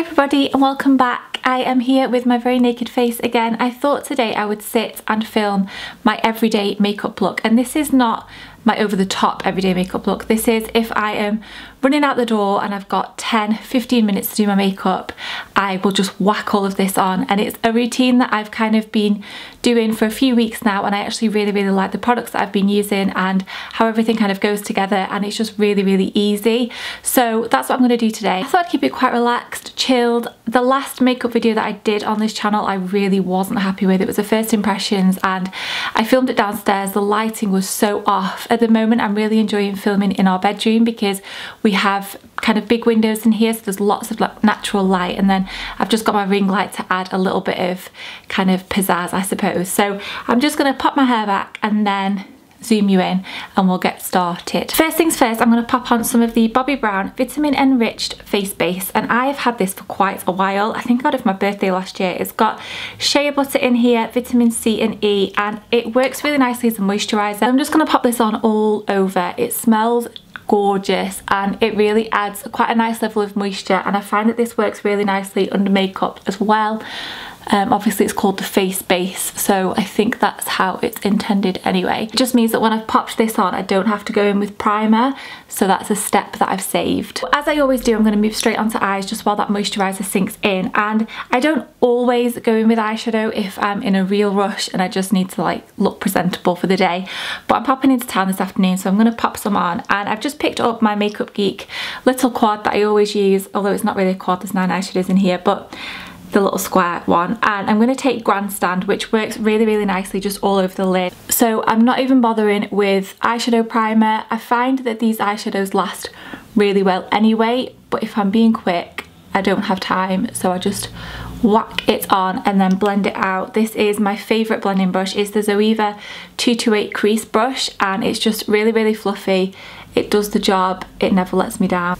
everybody and welcome back. I am here with my very naked face again. I thought today I would sit and film my everyday makeup look, and this is not my over-the-top everyday makeup look. This is if I am running out the door and I've got 10-15 minutes to do my makeup, I will just whack all of this on. And it's a routine that I've kind of been doing for a few weeks now, and I actually really like the products that I've been using and how everything kind of goes together, and it's just really easy. So that's what I'm going to do today. I thought I'd keep it quite relaxed, chilled. The last makeup video that I did on this channel I really wasn't happy with. It was the first impressions and I filmed it downstairs. The lighting was so off. At the moment I'm really enjoying filming in our bedroom because we have kind of big windows in here, so there's lots of natural light, and then I've just got my ring light to add a little bit of kind of pizzazz, I suppose. So I'm just going to pop my hair back and then zoom you in and we'll get started. First things first, I'm going to pop on some of the Bobbi Brown Vitamin Enriched Face Base, and I've had this for quite a while. I think I got it for my birthday last year. It's got shea butter in here, vitamin C and E, and it works really nicely as a moisturiser. I'm just going to pop this on all over. It smells gorgeous and it really adds quite a nice level of moisture, and I find that this works really nicely under makeup as well. Obviously it's called the face base, so I think that's how it's intended anyway. It just means that when I've popped this on I don't have to go in with primer, so that's a step that I've saved. As I always do, I'm going to move straight onto eyes just while that moisturiser sinks in, and I don't always go in with eyeshadow if I'm in a real rush and I just need to like look presentable for the day, but I'm popping into town this afternoon, so I'm going to pop some on. And I've just picked up my Makeup Geek little quad that I always use, although it's not really a quad, there's 9 eyeshadows in here, but the little square one. And I'm going to take Grandstand, which works really nicely just all over the lid. So I'm not even bothering with eyeshadow primer. I find that these eyeshadows last really well anyway, but if I'm being quick I don't have time, so I just whack it on and then blend it out. This is my favourite blending brush. It's the Zoeva 228 crease brush, and it's just really fluffy. It does the job, it never lets me down.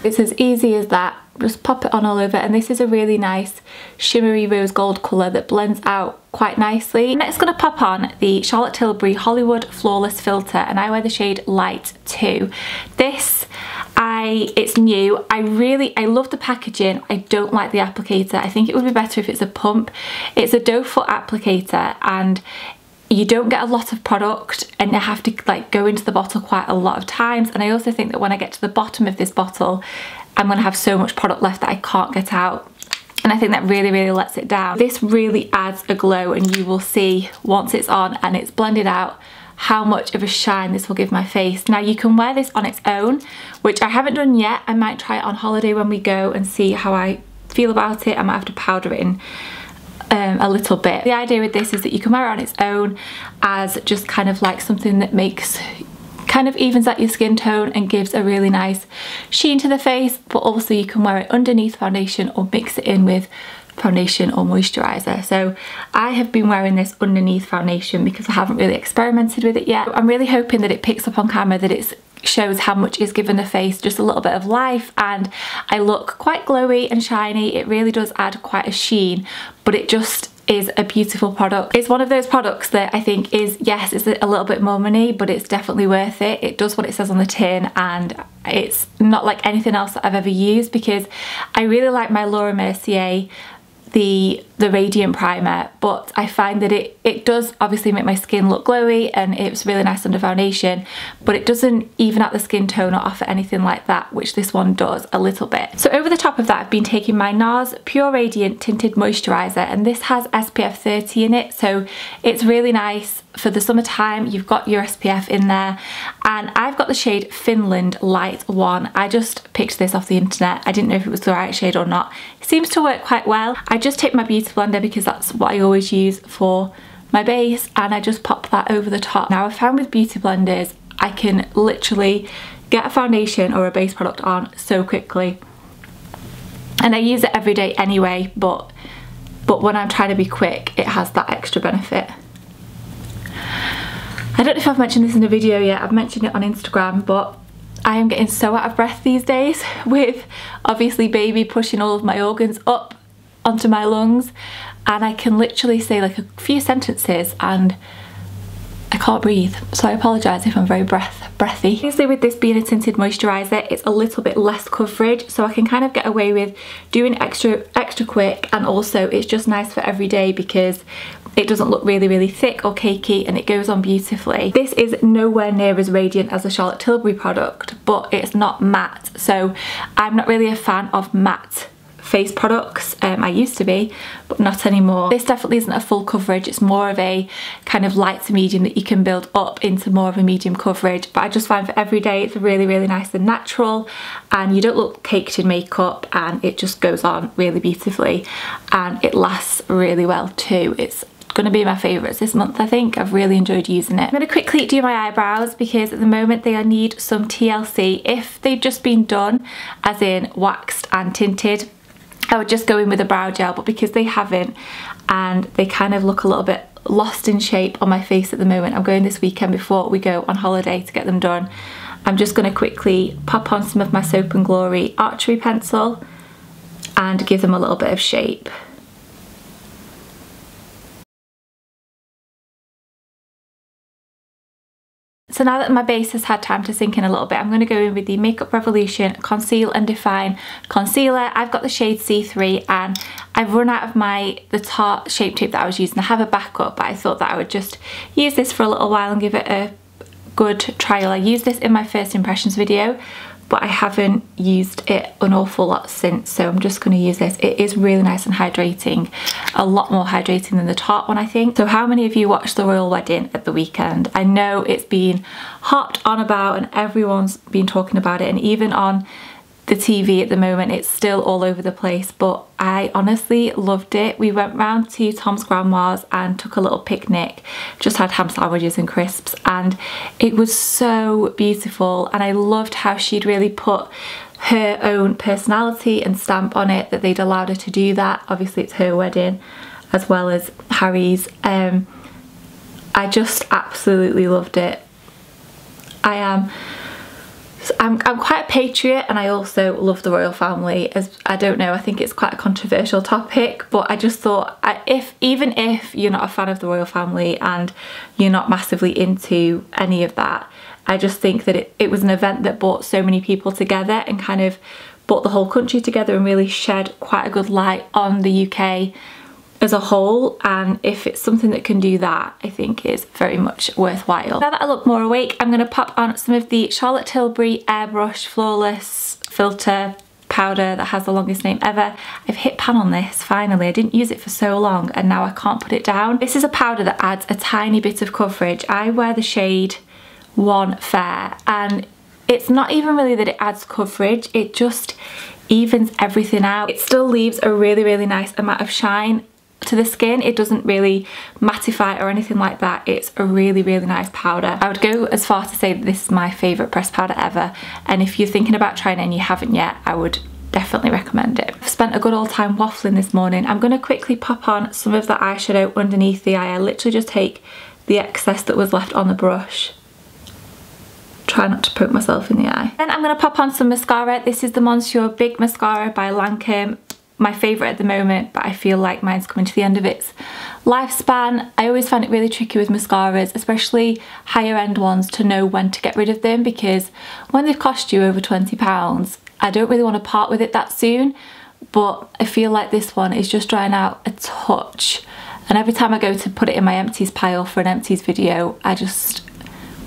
It's as easy as that. Just pop it on all over, and this is a really nice shimmery rose gold colour that blends out quite nicely. I'm next going to pop on the Charlotte Tilbury Hollywood Flawless Filter, and I wear the shade Light 2. This, it's new. I love the packaging. I don't like the applicator. I think it would be better if it's a pump. It's a doe foot applicator, and you don't get a lot of product and you have to like go into the bottle quite a lot of times, and I also think that when I get to the bottom of this bottle I'm going to have so much product left that I can't get out, and I think that really lets it down. This really adds a glow, and you will see once it's on and it's blended out how much of a shine this will give my face. Now you can wear this on its own, which I haven't done yet. I might try it on holiday when we go and see how I feel about it. I might have to powder it in a little bit. The idea with this is that you can wear it on its own as just kind of like something that kind of evens out your skin tone and gives a really nice sheen to the face, but also you can wear it underneath foundation or mix it in with foundation or moisturiser. So I have been wearing this underneath foundation because I haven't really experimented with it yet. I'm really hoping that it picks up on camera, that it shows how much is given the face just a little bit of life, and I look quite glowy and shiny. It really does add quite a sheen, but it just is a beautiful product. It's one of those products that I think is, yes, it's a little bit more money, but it's definitely worth it. It does what it says on the tin, and it's not like anything else that I've ever used, because I really like my Laura Mercier, the Radiant Primer, but I find that it does obviously make my skin look glowy and it's really nice under foundation, but it doesn't even out the skin tone or offer anything like that, which this one does a little bit. So over the top of that I've been taking my NARS Pure Radiant Tinted Moisturiser, and this has SPF 30 in it, so it's really nice for the summertime. You've got your SPF in there, and I've got the shade Finland Light 1. I just picked this off the internet. I didn't know if it was the right shade or not. It seems to work quite well. I just take my beauty blender because that's what I always use for my base, and I just pop that over the top. Now I found with beauty blenders I can literally get a foundation or a base product on so quickly, and I use it every day anyway, but when I'm trying to be quick it has that extra benefit. I don't know if I've mentioned this in a video yet. I've mentioned it on Instagram, but I am getting so out of breath these days with obviously baby pushing all of my organs up onto my lungs, and I can literally say like a few sentences and I can't breathe, so I apologise if I'm very breathy. Obviously with this being a tinted moisturiser, it's a little bit less coverage, so I can kind of get away with doing extra quick, and also it's just nice for every day because it doesn't look really thick or cakey and it goes on beautifully. This is nowhere near as radiant as the Charlotte Tilbury product, but it's not matte, so I'm not really a fan of matte face products. I used to be, but not anymore. This definitely isn't a full coverage, it's more of a kind of light to medium that you can build up into more of a medium coverage, but I just find for every day it's really nice and natural, and you don't look caked in makeup, and it just goes on really beautifully, and it lasts really well too. It's going to be my favourites this month, I think. I've really enjoyed using it. I'm going to quickly do my eyebrows because at the moment they need some TLC. If they'd just been done as in waxed and tinted, I would just go in with a brow gel, but because they haven't and they kind of look a little bit lost in shape on my face at the moment, I'm going this weekend before we go on holiday to get them done. I'm just going to quickly pop on some of my Soap and Glory Archery pencil and give them a little bit of shape. So now that my base has had time to sink in a little bit, I'm going to go in with the Makeup Revolution Conceal and Define Concealer. I've got the shade C3 and I've run out of the Tarte Shape Tape that I was using. I have a backup, but I thought that I would just use this for a little while and give it a good trial. I used this in my first impressions video, but I haven't used it an awful lot since, so I'm just going to use this. It is really nice and hydrating, a lot more hydrating than the Tarte one, I think. So how many of you watched the royal wedding at the weekend? I know it's been hopped on about and everyone's been talking about it, and even on the TV at the moment it's still all over the place, but I honestly loved it. We went round to Tom's grandma's and took a little picnic, just had ham sandwiches and crisps, and it was so beautiful, and I loved how she'd really put her own personality and stamp on it, that they'd allowed her to do that. Obviously it's her wedding as well as Harry's. I just absolutely loved it. I'm quite a patriot, and I also love the royal family. As I don't know, I think it's quite a controversial topic, but I just thought even if you're not a fan of the royal family and you're not massively into any of that, I just think that it was an event that brought so many people together and kind of brought the whole country together and really shed quite a good light on the UK as a whole, and if it's something that can do that, I think is very much worthwhile. Now that I look more awake, I'm going to pop on some of the Charlotte Tilbury Airbrush Flawless Filter powder that has the longest name ever. I've hit pan on this finally. I didn't use it for so long and now I can't put it down. This is a powder that adds a tiny bit of coverage. I wear the shade 1 Fair, and it's not even really that it adds coverage, it just evens everything out. It still leaves a really nice amount of shine to the skin. It doesn't really mattify or anything like that. It's a really nice powder. I would go as far to say that this is my favourite pressed powder ever, and if you're thinking about trying it and you haven't yet, I would definitely recommend it. I've spent a good old time waffling this morning. I'm going to quickly pop on some of the eyeshadow underneath the eye. I literally just take the excess that was left on the brush. Try not to poke myself in the eye. Then I'm going to pop on some mascara. This is the Monsieur Big Mascara by Lancome. My favourite at the moment, but I feel like mine's coming to the end of its lifespan. I always find it really tricky with mascaras, especially higher end ones, to know when to get rid of them, because when they've cost you over £20, I don't really want to part with it that soon, but I feel like this one is just drying out a touch, and every time I go to put it in my empties pile for an empties video, I just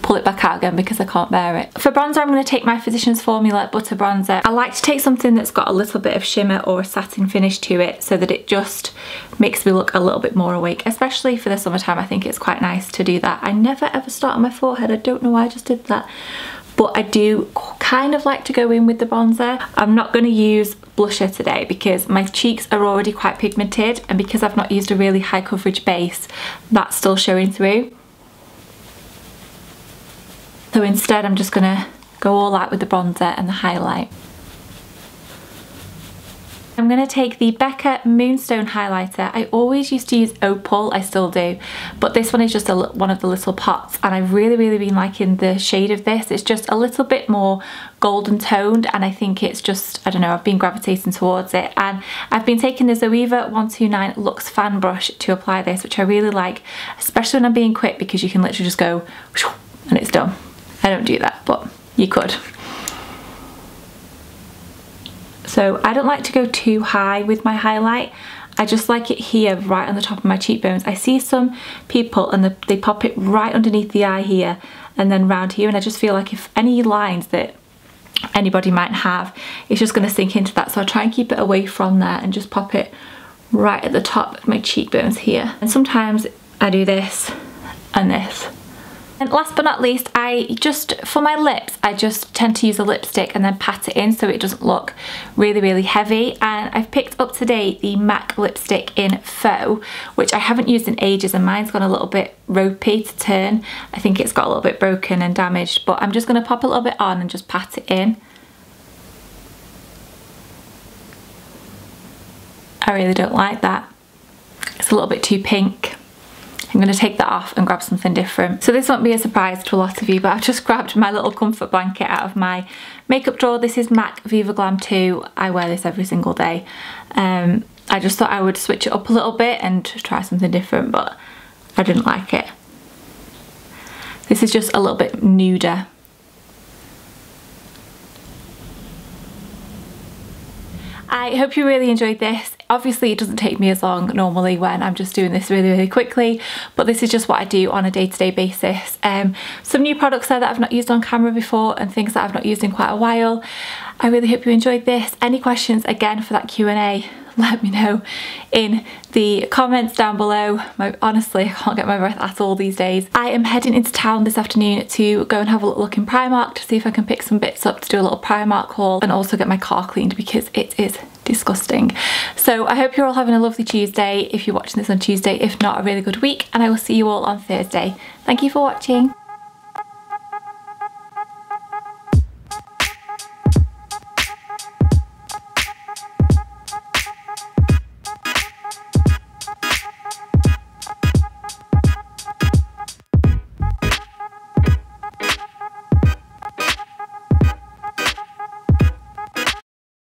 pull it back out again because I can't bear it. For bronzer, I'm going to take my Physicians Formula Butter Bronzer. I like to take something that's got a little bit of shimmer or a satin finish to it so that it just makes me look a little bit more awake, especially for the summertime. I think it's quite nice to do that. I never ever start on my forehead. I don't know why I just did that. But I do kind of like to go in with the bronzer. I'm not going to use blusher today because my cheeks are already quite pigmented, and because I've not used a really high coverage base, that's still showing through. So instead I'm just going to go all out with the bronzer and the highlight. I'm going to take the Becca Moonstone highlighter. I always used to use Opal, I still do, but this one is just one of the little pots, and I've really been liking the shade of this. It's just a little bit more golden toned, and I think it's just, I don't know, I've been gravitating towards it. And I've been taking the Zoeva 129 Luxe Fan Brush to apply this, which I really like, especially when I'm being quick, because you can literally just go and it's done. I don't do that, but you could. So I don't like to go too high with my highlight. I just like it here, right on the top of my cheekbones. I see some people and they pop it right underneath the eye here and then round here, and I just feel like if any lines that anybody might have, it's just going to sink into that. So I try and keep it away from there and just pop it right at the top of my cheekbones here. And sometimes I do this and this. And last but not least, for my lips, I just tend to use a lipstick and then pat it in so it doesn't look really heavy. And I've picked up today the MAC lipstick in Faux, which I haven't used in ages, and mine's gone a little bit ropey to turn. I think it's got a little bit broken and damaged, but I'm just going to pop a little bit on and just pat it in. I really don't like that. It's a little bit too pink. I'm going to take that off and grab something different. So this won't be a surprise to a lot of you, but I've just grabbed my little comfort blanket out of my makeup drawer. This is MAC Viva Glam 2. I wear this every single day. I just thought I would switch it up a little bit and try something different, but I didn't like it. This is just a little bit nuder. I hope you really enjoyed this. Obviously it doesn't take me as long normally when I'm just doing this really quickly, but this is just what I do on a day-to-day basis. Some new products there that I've not used on camera before and things that I've not used in quite a while. I really hope you enjoyed this. Any questions again for that Q&A, let me know in the comments down below. Honestly, I can't get my breath at all these days. I am heading into town this afternoon to go and have a little look in Primark to see if I can pick some bits up to do a little Primark haul, and also get my car cleaned because it is disgusting. So I hope you're all having a lovely Tuesday if you're watching this on Tuesday. If not, a really good week, and I will see you all on Thursday. Thank you for watching.